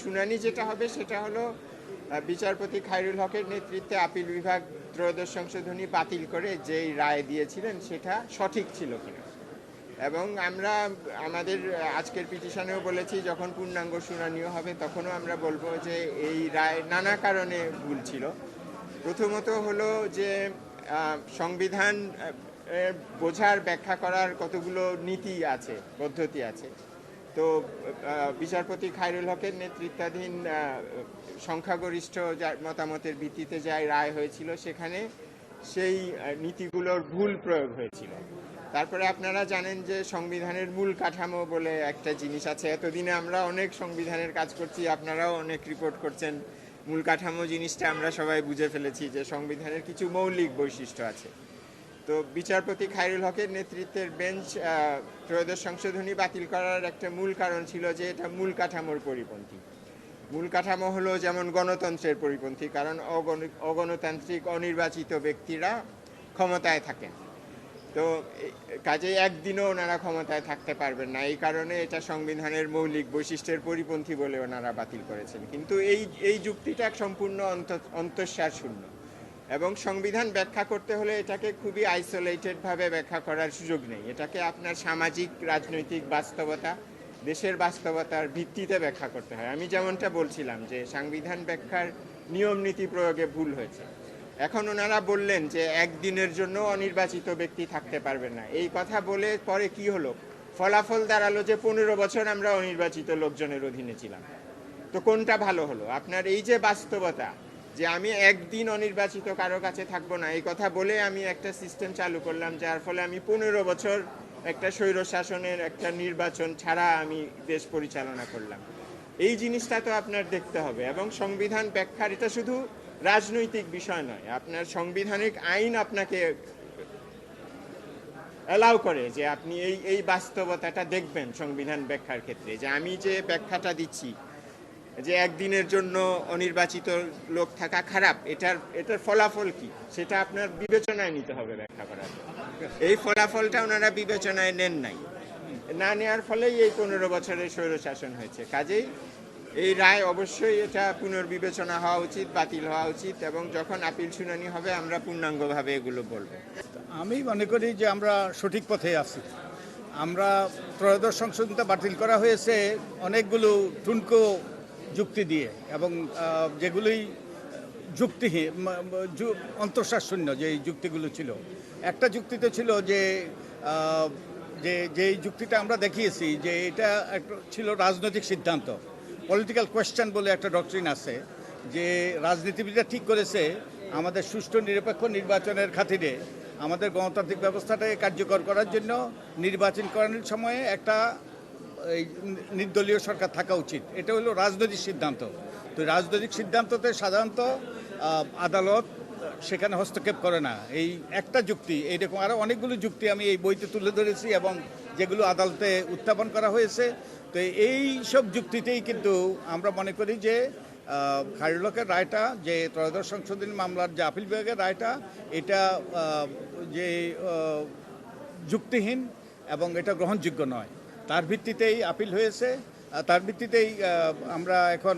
শুনানি যেটা হবে সেটা হলো বিচারপতি খায়রুল হকের নেতৃত্বে আপিল বিভাগ ত্রয়োদশ সংশোধনী বাতিল করে যেই রায় দিয়েছিলেন সেটা সঠিক ছিল কিনা। এবং আমরা আমাদের আজকের পিটিশনেও বলেছি, যখন পূর্ণাঙ্গ শুনানিও হবে তখনও আমরা বলবো যে এই রায় নানা কারণে ভুল ছিল। প্রথমত হলো যে সংবিধান বোঝার ব্যাখ্যা করার কতগুলো নীতি আছে, পদ্ধতি আছে। তো বিচারপতি খায়রুল হকের নেতৃত্বাধীন সংখ্যাগরিষ্ঠ মতামতের ভিত্তিতে যে রায় হয়েছিল সেখানে সেই নীতিগুলোর ভুল প্রয়োগ হয়েছিল। তারপরে আপনারা জানেন যে সংবিধানের মূল কাঠামো বলে একটা জিনিস আছে। এতদিনে আমরা অনেক সংবিধানের কাজ করছি, আপনারাও অনেক রিপোর্ট করছেন। মূল কাঠামো জিনিসটা আমরা সবাই বুঝে ফেলেছি যে সংবিধানের কিছু মৌলিক বৈশিষ্ট্য আছে। তো বিচারপতি খায়রুল হকের নেতৃত্বের বেঞ্চ ত্রয়োদশ সংশোধনী বাতিল করার একটা মূল কারণ ছিল যে এটা মূল কাঠামোর পরিপন্থী। মূল কাঠামো হলো যেমন গণতন্ত্রের পরিপন্থী, কারণ অগণতান্ত্রিক অনির্বাচিত ব্যক্তিরা ক্ষমতায় থাকেন। তো কাজেই একদিনও ওনারা ক্ষমতায় থাকতে পারবেন না, এই কারণে এটা সংবিধানের মৌলিক বৈশিষ্ট্যের পরিপন্থী বলে ওনারা বাতিল করেছেন। কিন্তু এই যুক্তিটা সম্পূর্ণ অন্তঃসার শূন্য, এবং সংবিধান ব্যাখ্যা করতে হলে এটাকে খুবই আইসোলেটেডভাবে ব্যাখ্যা করার সুযোগ নেই। এটাকে আপনার সামাজিক রাজনৈতিক বাস্তবতা, দেশের বাস্তবতার ভিত্তিতে ব্যাখ্যা করতে হয়। আমি যেমনটা বলছিলাম যে সংবিধান ব্যাখ্যার নিয়ম নীতি প্রয়োগে ভুল হয়েছে। এখন ওনারা বললেন যে একদিনের জন্য অনির্বাচিত ব্যক্তি থাকতে পারবেন না। এই কথা বলে পরে কি হলো, ফলাফল দাঁড়ালো যে 15 বছর আমরা অনির্বাচিত লোকজনের অধীনে ছিলাম। তো কোনটা ভালো হলো? আপনার এই যে বাস্তবতা যে আমি একদিন অনির্বাচিত কারো কাছে থাকবো না, এই কথা বলে আমি একটা সিস্টেম চালু করলাম, যার ফলে আমি 15 বছর একটা স্বৈরশাসনের একটা নির্বাচন ছাড়া আমি দেশ পরিচালনা করলাম। এই জিনিসটা তো আপনার দেখতে হবে। এবং সংবিধান ব্যাখ্যার এটা শুধু রাজনৈতিক বিষয় নয়, আপনার সাংবিধানিক আইন আপনাকে অ্যালাউ করে যে আপনি এই বাস্তবতাটা দেখবেন সংবিধান ব্যাখ্যার ক্ষেত্রে, যে আমি যে ব্যাখ্যাটা দিচ্ছি যে একদিনের জন্য অনির্বাচিত লোক থাকা খারাপ, এটার ফলাফল কি সেটা আপনার বিবেচনায় নিতে হবে ব্যাখ্যা করার। এই ফলাফলটা ওনারা বিবেচনায় নেন নাই, না নেওয়ার ফলেই এই 15 বছরের স্বৈরশাসন হয়েছে। কাজেই এই রায় অবশ্যই এটা পুনর্বিবেচনা হওয়া উচিত, বাতিল হওয়া উচিত, এবং যখন আপিল শুনানি হবে আমরা পূর্ণাঙ্গভাবে এগুলো বলবো। আমি মনে করি যে আমরা সঠিক পথে আছি। আমরা ত্রয়োদশ সংশোধনীটা বাতিল করা হয়েছে অনেকগুলো ঠুনকো যুক্তি দিয়ে, এবং যেগুলোই যুক্তিহীন, অন্তঃসার শূন্য যে যুক্তিগুলো ছিল। একটা যুক্তিতে ছিল যে যে যুক্তিটা আমরা দেখিয়েছি যে এটা ছিল রাজনৈতিক সিদ্ধান্ত, পলিটিক্যাল কোয়েশ্চেন বলে একটা ডক্ট্রিন আছে, যে রাজনীতিবিদরা ঠিক করেছে আমাদের সুষ্ঠু নিরপেক্ষ নির্বাচনের খাতিরে আমাদের গণতান্ত্রিক ব্যবস্থাটাকে কার্যকর করার জন্য নির্বাচন করানোর সময়ে একটা নির্দলীয় সরকার থাকা উচিত। এটা হলো রাজনৈতিক সিদ্ধান্ত। তো রাজনৈতিক সিদ্ধান্ততে সাধারণত আদালত সেখানে হস্তক্ষেপ করে না। এই একটা যুক্তি, এইরকম আরও অনেকগুলো যুক্তি আমি এই বইতে তুলে ধরেছি এবং যেগুলো আদালতে উত্থাপন করা হয়েছে। তো এই সব যুক্তিতেই কিন্তু আমরা মনে করি যে খায়রুল হকের রায়টা, যে ত্রয়োদশ সংশোধনী মামলার যে আপিল বিভাগের রায়টা, এটা যে যুক্তিহীন এবং এটা গ্রহণযোগ্য নয়, তার ভিত্তিতেই আপিল হয়েছে। তার ভিত্তিতেই আমরা এখন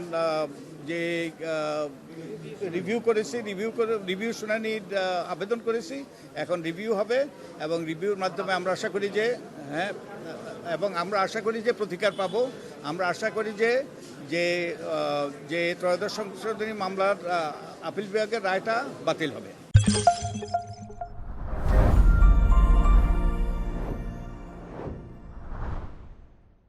যে রিভিউ শুনানির আবেদন করেছি, এখন রিভিউ হবে, এবং রিভিউর মাধ্যমে আমরা আশা করি যে আমরা আশা করি যে প্রতিকার পাবো। আমরা আশা করি যে ত্রয়োদশ সংশোধনী মামলার আপিল বিভাগের রায়টা বাতিল হবে।